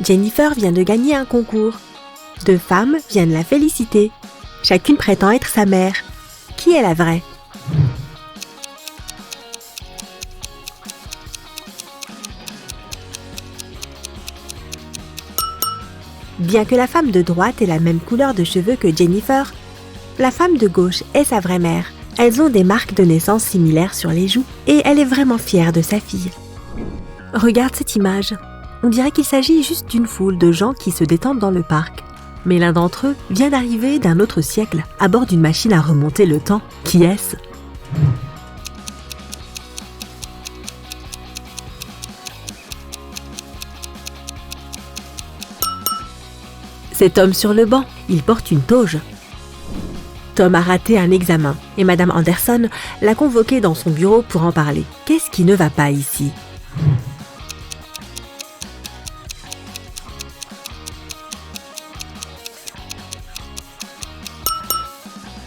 Jennifer vient de gagner un concours. 2 femmes viennent la féliciter. Chacune prétend être sa mère. Qui est la vraie? Bien que la femme de droite ait la même couleur de cheveux que Jennifer, la femme de gauche est sa vraie mère. Elles ont des marques de naissance similaires sur les joues et elle est vraiment fière de sa fille. Regarde cette image. On dirait qu'il s'agit juste d'une foule de gens qui se détendent dans le parc. Mais l'un d'entre eux vient d'arriver d'un autre siècle à bord d'une machine à remonter le temps. Qui est-ce? C'est Tom sur le banc. Il porte une toge. Tom a raté un examen et Madame Anderson l'a convoqué dans son bureau pour en parler. Qu'est-ce qui ne va pas ici?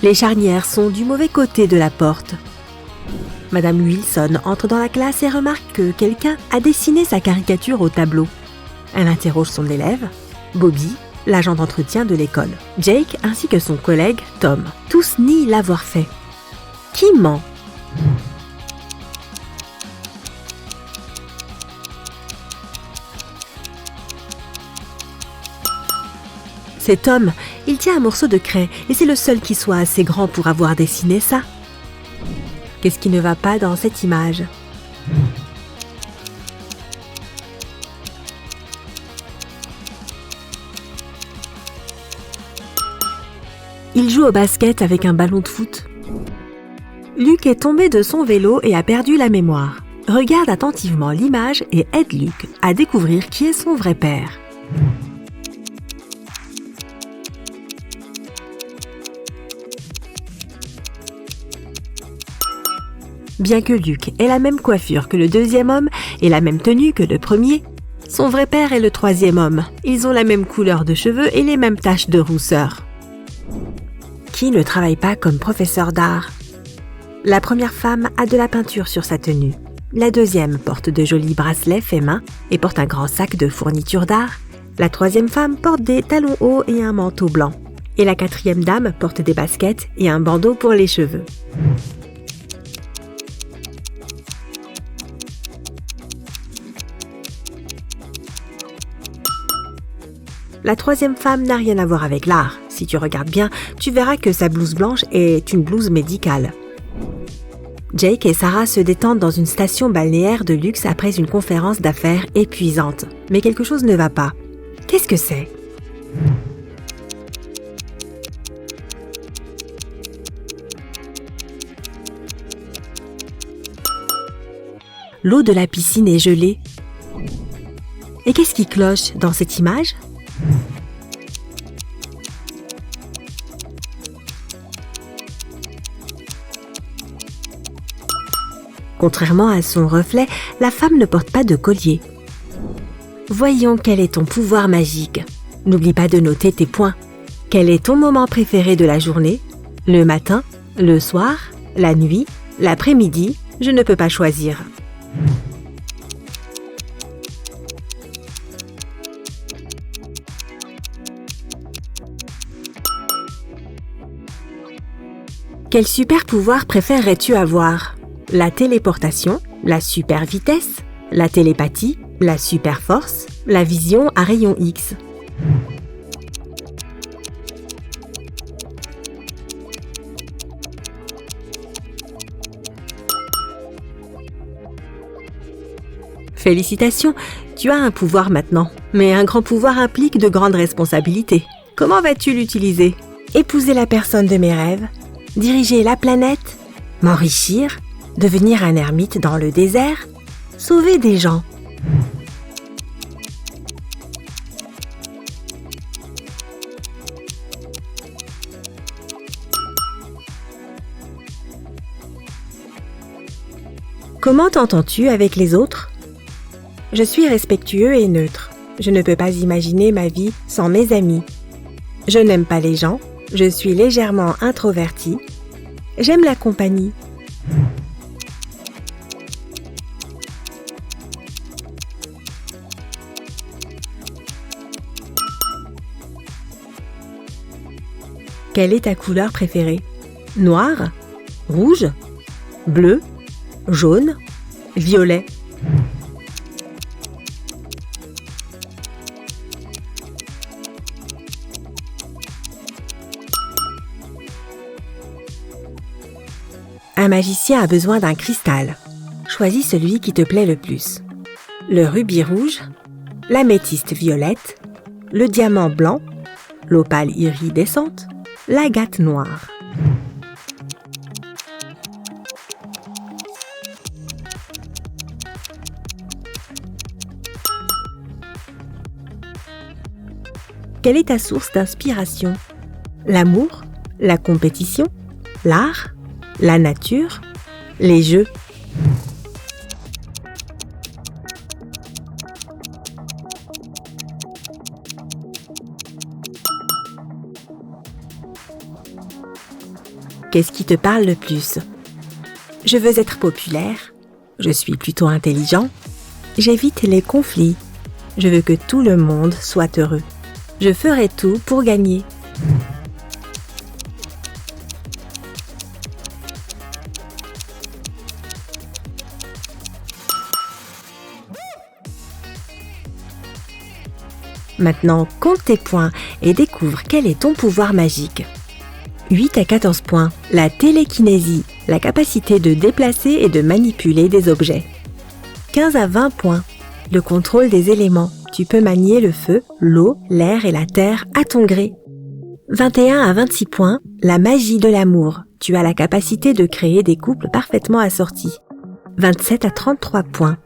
Les charnières sont du mauvais côté de la porte. Madame Wilson entre dans la classe et remarque que quelqu'un a dessiné sa caricature au tableau. Elle interroge son élève, Bobby, l'agent d'entretien de l'école, Jake ainsi que son collègue Tom. Tous nient l'avoir fait. Qui ment? C'est Tom. Il tient un morceau de craie et c'est le seul qui soit assez grand pour avoir dessiné ça. Qu'est-ce qui ne va pas dans cette image? Il joue au basket avec un ballon de foot. Luke est tombé de son vélo et a perdu la mémoire. Regarde attentivement l'image et aide Luke à découvrir qui est son vrai père. Bien que Luke ait la même coiffure que le deuxième homme et la même tenue que le premier, son vrai père est le troisième homme. Ils ont la même couleur de cheveux et les mêmes taches de rousseur. Qui ne travaille pas comme professeur d'art? La première femme a de la peinture sur sa tenue. La deuxième porte de jolis bracelets faits main et porte un grand sac de fournitures d'art. La troisième femme porte des talons hauts et un manteau blanc. Et la quatrième dame porte des baskets et un bandeau pour les cheveux. La troisième femme n'a rien à voir avec l'art. Si tu regardes bien, tu verras que sa blouse blanche est une blouse médicale. Jake et Sarah se détendent dans une station balnéaire de luxe après une conférence d'affaires épuisante. Mais quelque chose ne va pas. Qu'est-ce que c'est? L'eau de la piscine est gelée. Et qu'est-ce qui cloche dans cette image? Contrairement à son reflet, la femme ne porte pas de collier. Voyons quel est ton pouvoir magique. N'oublie pas de noter tes points. Quel est ton moment préféré de la journée? Le matin? Le soir? La nuit? L'après-midi? Je ne peux pas choisir. Quel super pouvoir préférerais-tu avoir? La téléportation, la super vitesse, la télépathie, la super force, la vision à rayon X. Félicitations, tu as un pouvoir maintenant. Mais un grand pouvoir implique de grandes responsabilités. Comment vas-tu l'utiliser? Épouser la personne de mes rêves? Diriger la planète? M'enrichir? Devenir un ermite dans le désert? Sauver des gens? Comment t'entends-tu avec les autres? Je suis respectueux et neutre. Je ne peux pas imaginer ma vie sans mes amis. Je n'aime pas les gens. Je suis légèrement introverti. J'aime la compagnie. Quelle est ta couleur préférée? Noir, rouge, bleu, jaune, violet. Un magicien a besoin d'un cristal. Choisis celui qui te plaît le plus. Le rubis rouge, l'améthyste violette, le diamant blanc, l'opale iridescente, l'agate noire. Quelle est ta source d'inspiration? L'amour, la compétition, l'art, la nature, les jeux. Qu'est-ce qui te parle le plus? Je veux être populaire, je suis plutôt intelligent, j'évite les conflits, je veux que tout le monde soit heureux. Je ferai tout pour gagner. Maintenant, compte tes points et découvre quel est ton pouvoir magique. 8 à 14 points, la télékinésie, la capacité de déplacer et de manipuler des objets. 15 à 20 points, le contrôle des éléments. Tu peux manier le feu, l'eau, l'air et la terre à ton gré. 21 à 26 points, la magie de l'amour. Tu as la capacité de créer des couples parfaitement assortis. 27 à 33 points,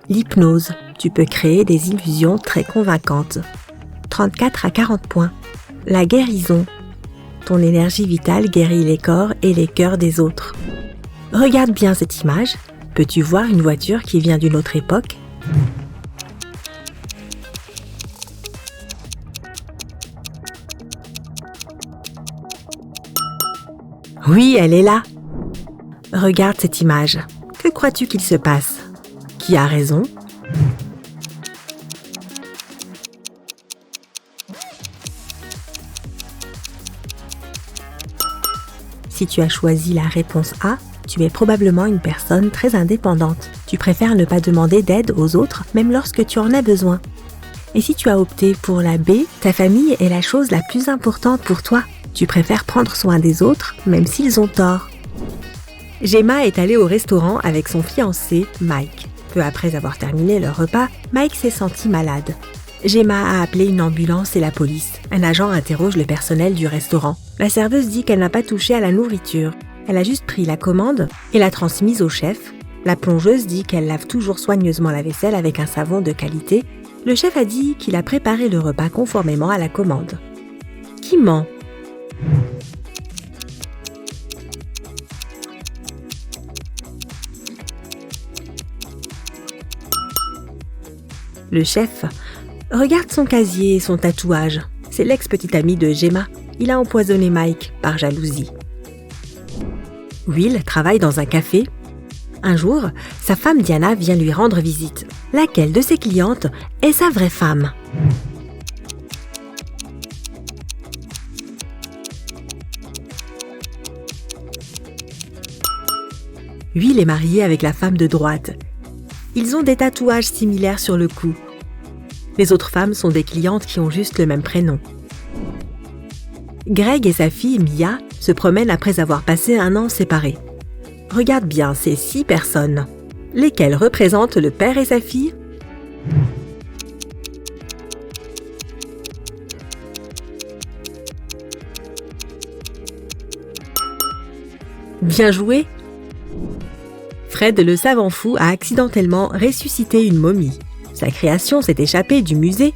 l'hypnose. Tu peux créer des illusions très convaincantes. 34 à 40 points, la guérison. Ton énergie vitale guérit les corps et les cœurs des autres. Regarde bien cette image. Peux-tu voir une voiture qui vient d'une autre époque? Oui, elle est là. Regarde cette image. Que crois-tu qu'il se passe? Qui a raison? Si tu as choisi la réponse A, tu es probablement une personne très indépendante. Tu préfères ne pas demander d'aide aux autres, même lorsque tu en as besoin. Et si tu as opté pour la B, ta famille est la chose la plus importante pour toi. Tu préfères prendre soin des autres, même s'ils ont tort. Gemma est allée au restaurant avec son fiancé, Mike. Peu après avoir terminé leur repas, Mike s'est senti malade. Gemma a appelé une ambulance et la police. Un agent interroge le personnel du restaurant. La serveuse dit qu'elle n'a pas touché à la nourriture. Elle a juste pris la commande et l'a transmise au chef. La plongeuse dit qu'elle lave toujours soigneusement la vaisselle avec un savon de qualité. Le chef a dit qu'il a préparé le repas conformément à la commande. Qui ment? Le chef regarde son casier et son tatouage. C'est l'ex-petit ami de Gemma. Il a empoisonné Mike par jalousie. Will travaille dans un café. Un jour, sa femme Diana vient lui rendre visite. Laquelle de ses clientes est sa vraie femme? Will est marié avec la femme de droite. Ils ont des tatouages similaires sur le cou. Les autres femmes sont des clientes qui ont juste le même prénom. Greg et sa fille Mia se promènent après avoir passé un an séparés. Regarde bien ces 6 personnes. Lesquelles représentent le père et sa fille? Bien joué! Fred le savant fou a accidentellement ressuscité une momie. Sa création s'est échappée du musée.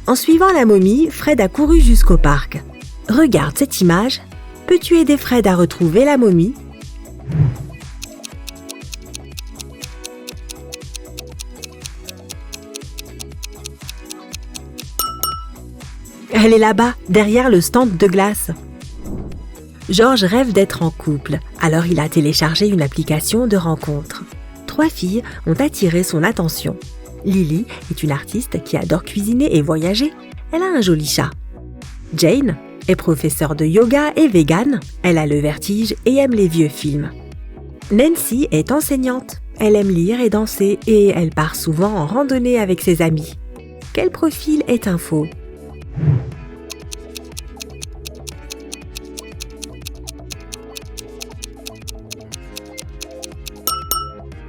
En suivant la momie, Fred a couru jusqu'au parc. Regarde cette image. Peux-tu aider Fred à retrouver la momie? Elle est là-bas, derrière le stand de glace. George rêve d'être en couple, alors il a téléchargé une application de rencontre. 3 filles ont attiré son attention. Lily est une artiste qui adore cuisiner et voyager. Elle a un joli chat. Jane est professeure de yoga et végane, elle a le vertige et aime les vieux films. Nancy est enseignante, elle aime lire et danser et elle part souvent en randonnée avec ses amis. Quel profil est un faux?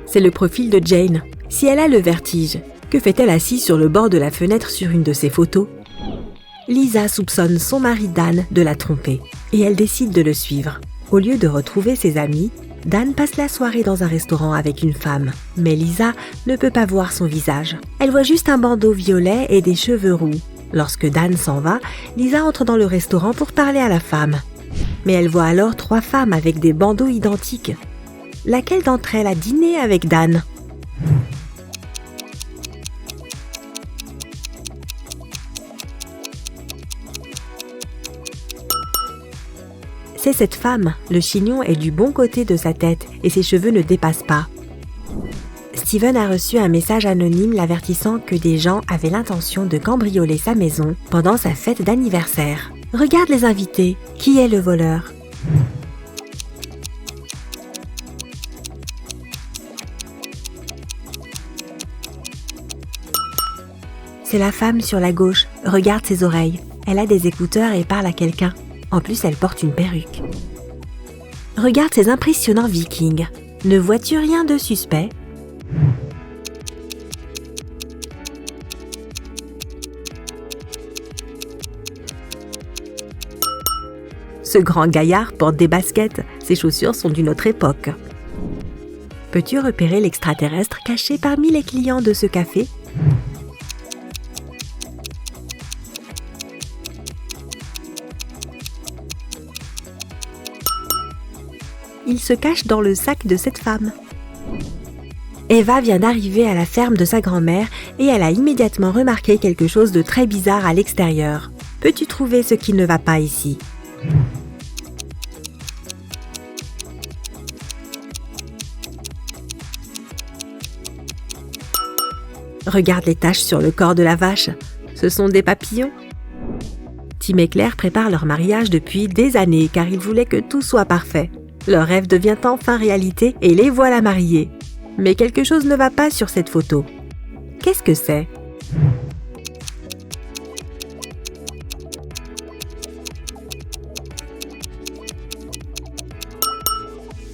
C'est le profil de Jane. Si elle a le vertige, que fait-elle assise sur le bord de la fenêtre sur une de ses photos? Lisa soupçonne son mari Dan de la tromper et elle décide de le suivre. Au lieu de retrouver ses amis, Dan passe la soirée dans un restaurant avec une femme. Mais Lisa ne peut pas voir son visage. Elle voit juste un bandeau violet et des cheveux roux. Lorsque Dan s'en va, Lisa entre dans le restaurant pour parler à la femme. Mais elle voit alors 3 femmes avec des bandeaux identiques. Laquelle d'entre elles a dîné avec Dan? C'est cette femme, le chignon est du bon côté de sa tête et ses cheveux ne dépassent pas. Steven a reçu un message anonyme l'avertissant que des gens avaient l'intention de cambrioler sa maison pendant sa fête d'anniversaire. Regarde les invités, qui est le voleur? C'est la femme sur la gauche, regarde ses oreilles. Elle a des écouteurs et parle à quelqu'un. En plus, elle porte une perruque. Regarde ces impressionnants vikings. Ne vois-tu rien de suspect? Ce grand gaillard porte des baskets. Ses chaussures sont d'une autre époque. Peux-tu repérer l'extraterrestre caché parmi les clients de ce café? Il se cache dans le sac de cette femme. Eva vient d'arriver à la ferme de sa grand-mère et elle a immédiatement remarqué quelque chose de très bizarre à l'extérieur. Peux-tu trouver ce qui ne va pas ici? Regarde les taches sur le corps de la vache. Ce sont des papillons. Tim et Claire préparent leur mariage depuis des années car ils voulaient que tout soit parfait. Leur rêve devient enfin réalité et les voilà mariés. Mais quelque chose ne va pas sur cette photo. Qu'est-ce que c'est?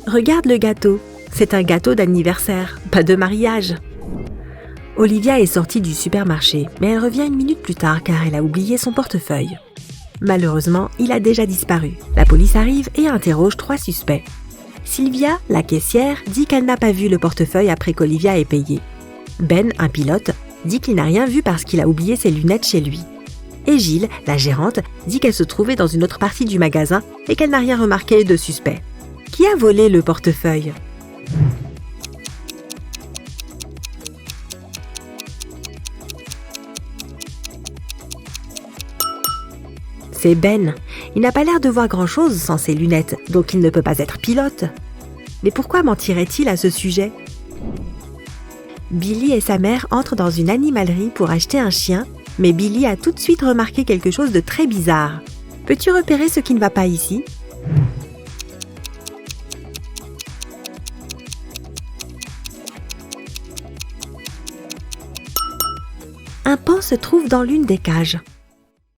Regarde le gâteau. C'est un gâteau d'anniversaire, pas de mariage. Olivia est sortie du supermarché, mais elle revient une minute plus tard car elle a oublié son portefeuille. Malheureusement, il a déjà disparu. La police arrive et interroge 3 suspects. Sylvia, la caissière, dit qu'elle n'a pas vu le portefeuille après qu'Olivia ait payé. Ben, un pilote, dit qu'il n'a rien vu parce qu'il a oublié ses lunettes chez lui. Et Gilles, la gérante, dit qu'elle se trouvait dans une autre partie du magasin et qu'elle n'a rien remarqué de suspect. Qui a volé le portefeuille? C'est Ben. Il n'a pas l'air de voir grand-chose sans ses lunettes, donc il ne peut pas être pilote. Mais pourquoi mentirait-il à ce sujet? Billy et sa mère entrent dans une animalerie pour acheter un chien, mais Billy a tout de suite remarqué quelque chose de très bizarre. Peux-tu repérer ce qui ne va pas ici? Un pan se trouve dans l'une des cages.